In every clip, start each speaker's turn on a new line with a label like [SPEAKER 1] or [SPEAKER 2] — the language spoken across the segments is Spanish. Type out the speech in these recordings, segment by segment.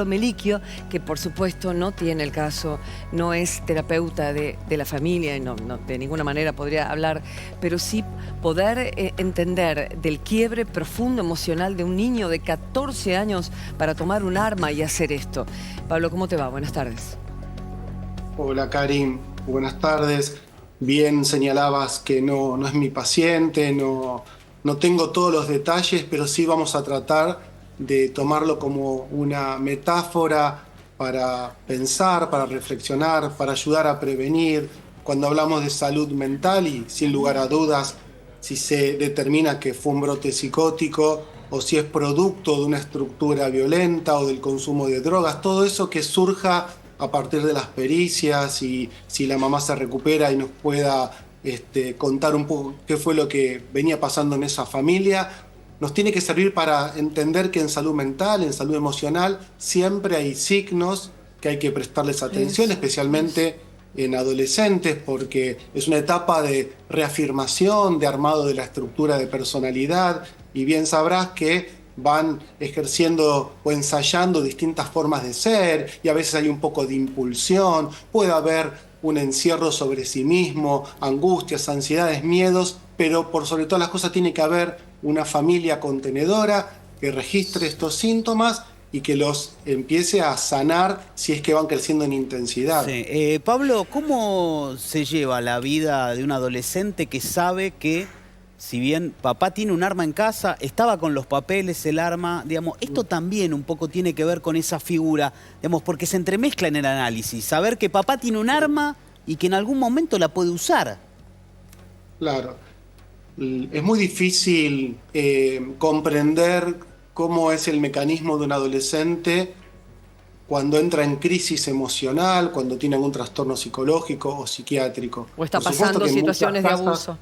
[SPEAKER 1] Meliquio, que por supuesto no tiene el caso, no es terapeuta de la familia y no, de ninguna manera podría hablar, pero sí poder entender del quiebre profundo emocional de un niño de 14 años para tomar un arma y hacer esto. Pablo, ¿cómo te va? Buenas tardes.
[SPEAKER 2] Hola Karim, buenas tardes. Bien señalabas que no es mi paciente, no tengo todos los detalles, pero sí vamos a tratar de tomarlo como una metáfora para pensar, para reflexionar, para ayudar a prevenir. Cuando hablamos de salud mental y sin lugar a dudas, si se determina que fue un brote psicótico o si es producto de una estructura violenta o del consumo de drogas, todo eso que surja a partir de las pericias y si la mamá se recupera y nos pueda contar un poco qué fue lo que venía pasando en esa familia, nos tiene que servir para entender que en salud mental, en salud emocional, siempre hay signos que hay que prestarles atención, especialmente en adolescentes, porque es una etapa de reafirmación, de armado de la estructura de personalidad, y bien sabrás que van ejerciendo o ensayando distintas formas de ser, y a veces hay un poco de impulsión, puede haber un encierro sobre sí mismo, angustias, ansiedades, miedos, pero por sobre todas las cosas tiene que haber una familia contenedora que registre estos síntomas y que los empiece a sanar si es que van creciendo en intensidad.
[SPEAKER 3] Sí. Pablo, ¿cómo se lleva la vida de un adolescente que sabe que, si bien papá tiene un arma en casa, estaba con los papeles, el arma, digamos, esto también un poco tiene que ver con esa figura, digamos, porque se entremezcla en el análisis, saber que papá tiene un arma y que en algún momento la puede usar?
[SPEAKER 2] Claro. Es muy difícil comprender cómo es el mecanismo de un adolescente cuando entra en crisis emocional, cuando tiene algún trastorno psicológico o psiquiátrico.
[SPEAKER 1] O está
[SPEAKER 2] Por supuesto
[SPEAKER 1] pasando
[SPEAKER 2] que en
[SPEAKER 1] situaciones de
[SPEAKER 2] muchas casas,
[SPEAKER 1] abuso.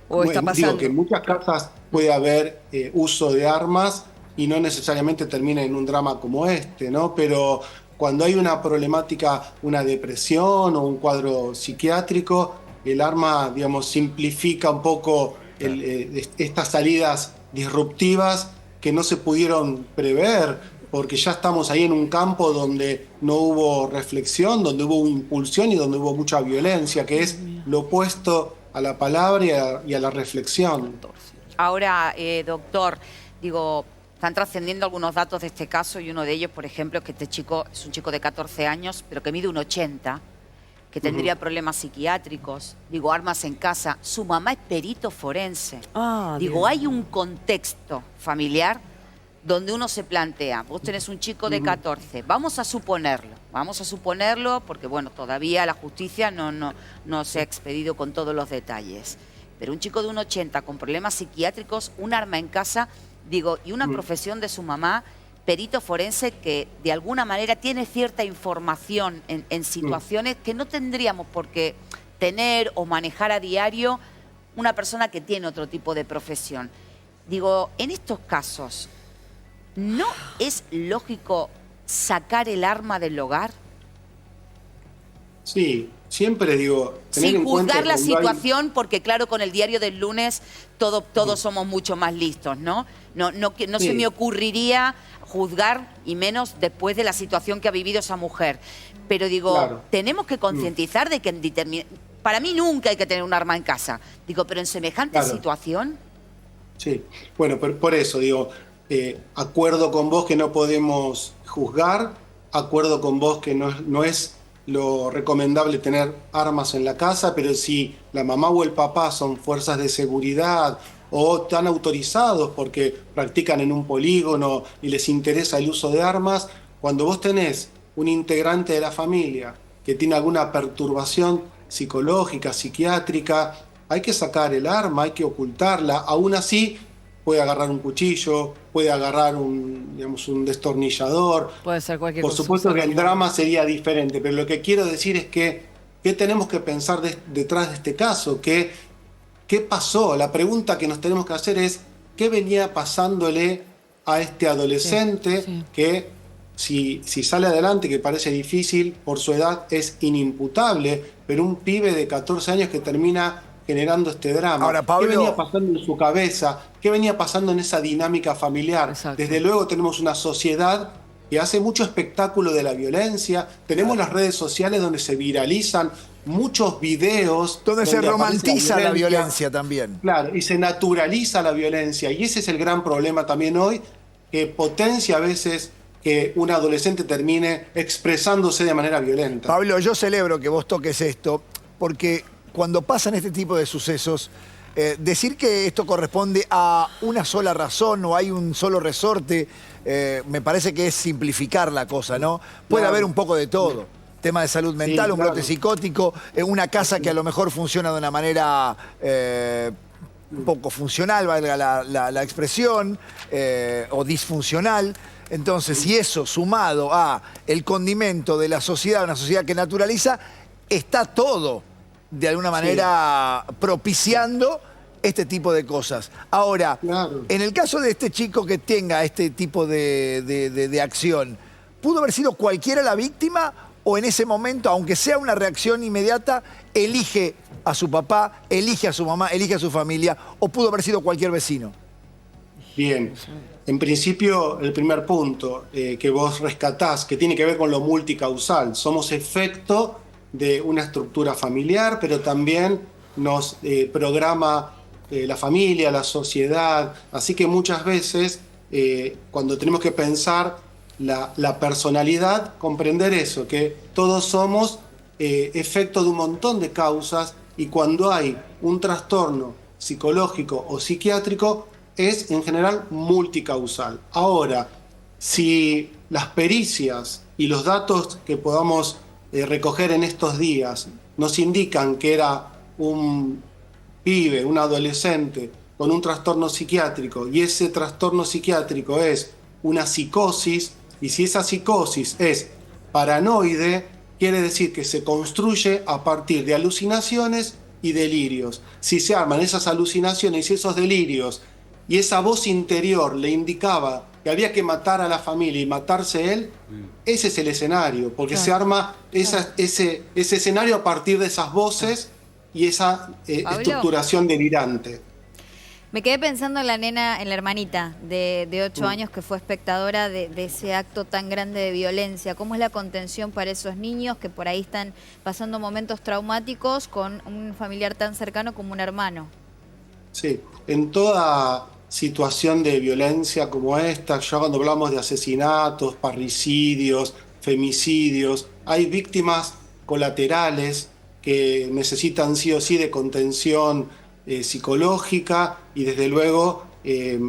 [SPEAKER 1] O está
[SPEAKER 2] digo
[SPEAKER 1] pasando.
[SPEAKER 2] que en muchas casas puede haber uso de armas y no necesariamente termina en un drama como este, ¿no? Pero cuando hay una problemática, una depresión o un cuadro psiquiátrico, el arma, digamos, simplifica un poco estas salidas disruptivas que no se pudieron prever, porque ya estamos ahí en un campo donde no hubo reflexión, donde hubo impulsión y donde hubo mucha violencia, que es lo opuesto a la palabra y a la reflexión.
[SPEAKER 4] Ahora, doctor, digo, están trascendiendo algunos datos de este caso y uno de ellos, por ejemplo, es que este chico es un chico de 14 años, pero que mide 1,80, que tendría problemas psiquiátricos, digo, armas en casa. Su mamá es perito forense. Digo, hay un contexto familiar donde uno se plantea, vos tenés un chico de 14, vamos a suponerlo, porque bueno, todavía la justicia no se ha expedido con todos los detalles. Pero un chico de 1,80 con problemas psiquiátricos, un arma en casa, digo, y una profesión de su mamá, perito forense, que de alguna manera tiene cierta información en situaciones que no tendríamos por qué tener o manejar a diario una persona que tiene otro tipo de profesión. Digo, en estos casos, ¿no es lógico sacar el arma del hogar?
[SPEAKER 2] Sí, siempre digo, tener
[SPEAKER 4] sin
[SPEAKER 2] en cuenta
[SPEAKER 4] juzgar la
[SPEAKER 2] cuando hay...
[SPEAKER 4] situación, porque claro, con el diario del lunes todos somos mucho más listos, ¿no? No se me ocurriría juzgar, y menos después de la situación que ha vivido esa mujer. Pero digo, tenemos que concientizar de que para mí nunca hay que tener un arma en casa. Digo, pero en semejante situación...
[SPEAKER 2] Sí, bueno, por eso digo, acuerdo con vos que no podemos juzgar, acuerdo con vos que no es lo recomendable tener armas en la casa, pero si la mamá o el papá son fuerzas de seguridad o están autorizados porque practican en un polígono y les interesa el uso de armas, cuando vos tenés un integrante de la familia que tiene alguna perturbación psicológica, psiquiátrica, hay que sacar el arma, hay que ocultarla. Aún así, puede agarrar un cuchillo, puede agarrar un destornillador.
[SPEAKER 1] Puede ser cualquier
[SPEAKER 2] cosa. Por supuesto que el drama sería diferente, pero lo que quiero decir es que ¿qué tenemos que pensar detrás de este caso? ¿Qué pasó? La pregunta que nos tenemos que hacer es ¿qué venía pasándole a este adolescente que si sale adelante, que parece difícil, por su edad es inimputable, pero un pibe de 14 años que termina generando este drama?
[SPEAKER 5] Ahora, Pablo...
[SPEAKER 2] ¿Qué venía pasando en su cabeza? ¿Qué venía pasando en esa dinámica familiar? Desde luego tenemos una sociedad que hace mucho espectáculo de la violencia. Tenemos las redes sociales donde se viralizan muchos videos.
[SPEAKER 5] Donde se
[SPEAKER 2] aparece
[SPEAKER 5] romantiza la violencia también.
[SPEAKER 2] Claro, y se naturaliza la violencia. Y ese es el gran problema también hoy, que potencia a veces que un adolescente termine expresándose de manera violenta.
[SPEAKER 5] Pablo, yo celebro que vos toques esto, porque cuando pasan este tipo de sucesos, decir que esto corresponde a una sola razón o hay un solo resorte, me parece que es simplificar la cosa, ¿no? Puede
[SPEAKER 2] Claro.
[SPEAKER 5] haber un poco de todo. Tema de salud mental,
[SPEAKER 2] Sí,
[SPEAKER 5] un
[SPEAKER 2] claro.
[SPEAKER 5] brote psicótico, una casa que a lo mejor funciona de una manera poco funcional, valga la expresión, o disfuncional. Entonces, si eso sumado a el condimento de la sociedad, una sociedad que naturaliza, está todo de alguna manera propiciando este tipo de cosas. Ahora,
[SPEAKER 2] Claro.
[SPEAKER 5] en el caso de este chico que tenga este tipo de acción, ¿pudo haber sido cualquiera la víctima o en ese momento, aunque sea una reacción inmediata, elige a su papá, elige a su mamá, elige a su familia, o pudo haber sido cualquier vecino?
[SPEAKER 2] Bien, en principio el primer punto que vos rescatás, que tiene que ver con lo multicausal, somos efecto de una estructura familiar, pero también nos programa la familia, la sociedad, así que muchas veces cuando tenemos que pensar la personalidad, comprender eso, que todos somos efecto de un montón de causas y cuando hay un trastorno psicológico o psiquiátrico, es en general multicausal. Ahora, si las pericias y los datos que podamos recoger en estos días nos indican que era un pibe, un adolescente con un trastorno psiquiátrico y ese trastorno psiquiátrico es una psicosis, y si esa psicosis es paranoide, quiere decir que se construye a partir de alucinaciones y delirios. Si se arman esas alucinaciones y esos delirios y esa voz interior le indicaba que había que matar a la familia y matarse él, ese es el escenario, porque
[SPEAKER 1] Claro.
[SPEAKER 2] se arma ese escenario a partir de esas voces y esa
[SPEAKER 6] Pablo.
[SPEAKER 2] estructuración delirante.
[SPEAKER 6] Me quedé pensando en la nena, en la hermanita de 8 años que fue espectadora de ese acto tan grande de violencia. ¿Cómo es la contención para esos niños que por ahí están pasando momentos traumáticos con un familiar tan cercano como un hermano?
[SPEAKER 2] Sí, en toda situación de violencia como esta, ya cuando hablamos de asesinatos, parricidios, femicidios, hay víctimas colaterales que necesitan sí o sí de contención psicológica y desde luego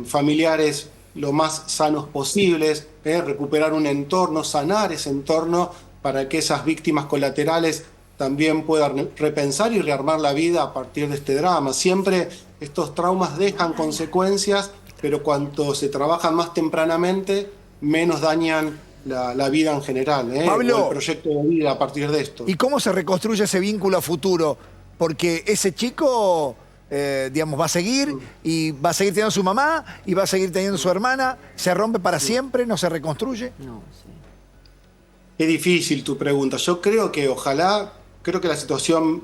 [SPEAKER 2] familiares lo más sanos posibles, recuperar un entorno, sanar ese entorno para que esas víctimas colaterales también puedan repensar y rearmar la vida a partir de este drama. Siempre estos traumas dejan consecuencias, pero cuanto se trabajan más tempranamente, menos dañan la vida en general,
[SPEAKER 5] Pablo,
[SPEAKER 2] o el proyecto de vida a partir de esto.
[SPEAKER 5] ¿Y cómo se reconstruye ese vínculo a futuro? Porque ese chico, digamos, va a seguir y va a seguir teniendo su mamá y va a seguir teniendo su hermana. ¿Se rompe para siempre? ¿No se reconstruye?
[SPEAKER 1] No, sí.
[SPEAKER 2] Qué difícil tu pregunta. Yo creo que creo que la situación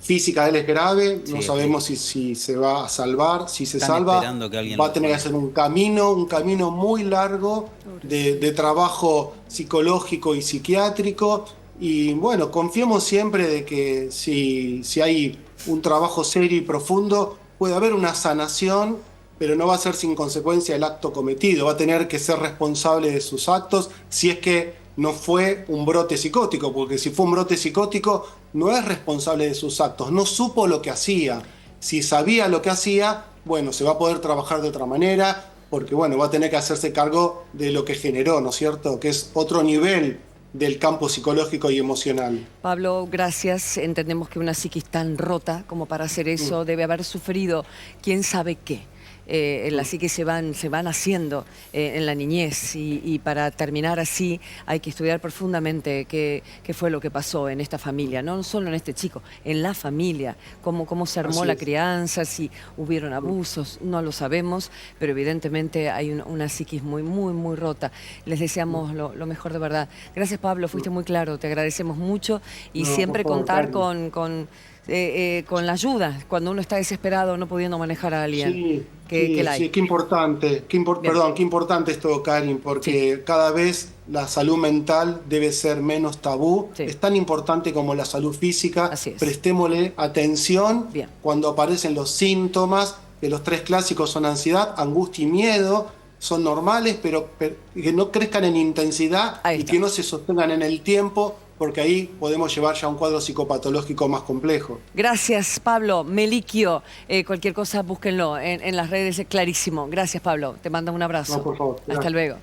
[SPEAKER 2] física de él es grave. No
[SPEAKER 3] Sí,
[SPEAKER 2] sabemos si se va a salvar. Si se
[SPEAKER 3] Están
[SPEAKER 2] salva,
[SPEAKER 3] esperando que alguien
[SPEAKER 2] va
[SPEAKER 3] lo
[SPEAKER 2] a tener que
[SPEAKER 3] salve.
[SPEAKER 2] hacer un camino muy largo de trabajo psicológico y psiquiátrico. Y bueno, confiemos siempre de que si hay un trabajo serio y profundo, puede haber una sanación, pero no va a ser sin consecuencia el acto cometido. Va a tener que ser responsable de sus actos si es que no fue un brote psicótico, porque si fue un brote psicótico no es responsable de sus actos, no supo lo que hacía. Si sabía lo que hacía, bueno, se va a poder trabajar de otra manera, porque bueno, va a tener que hacerse cargo de lo que generó, ¿no es cierto? Que es otro nivel del campo psicológico y emocional.
[SPEAKER 1] Pablo, gracias. Entendemos que una psiquis tan rota como para hacer eso debe haber sufrido quién sabe qué. Las psiquis se van haciendo en la niñez y para terminar así hay que estudiar profundamente qué fue lo que pasó en esta familia, no solo en este chico, en la familia, cómo se armó
[SPEAKER 2] Así
[SPEAKER 1] la
[SPEAKER 2] es.
[SPEAKER 1] crianza, si hubieron abusos, no lo sabemos, pero evidentemente hay una psiquis muy rota. Les deseamos lo mejor de verdad. Gracias, Pablo, fuiste muy claro, te agradecemos mucho y
[SPEAKER 2] No,
[SPEAKER 1] siempre
[SPEAKER 2] por favor,
[SPEAKER 1] contar
[SPEAKER 2] Karen.
[SPEAKER 1] con con la ayuda, cuando uno está desesperado no pudiendo manejar a alguien.
[SPEAKER 2] Sí,
[SPEAKER 1] que la hay.
[SPEAKER 2] sí, qué importante, perdón, qué importante esto, Karin, porque cada vez la salud mental debe ser menos tabú.
[SPEAKER 1] Sí.
[SPEAKER 2] Es tan importante como la salud física.
[SPEAKER 1] Así es.
[SPEAKER 2] Prestémosle atención
[SPEAKER 1] Bien.
[SPEAKER 2] cuando aparecen los síntomas, que los 3 clásicos son ansiedad, angustia y miedo. Son normales, pero que no crezcan en intensidad
[SPEAKER 1] Ahí
[SPEAKER 2] y
[SPEAKER 1] está.
[SPEAKER 2] que no se sostengan en el tiempo, porque ahí podemos llevar ya a un cuadro psicopatológico más complejo.
[SPEAKER 1] Gracias, Pablo Meliquio. Cualquier cosa, búsquenlo en las redes, es clarísimo. Gracias, Pablo. Te mando un abrazo.
[SPEAKER 2] No, por favor.
[SPEAKER 1] Hasta
[SPEAKER 2] Gracias.
[SPEAKER 1] luego.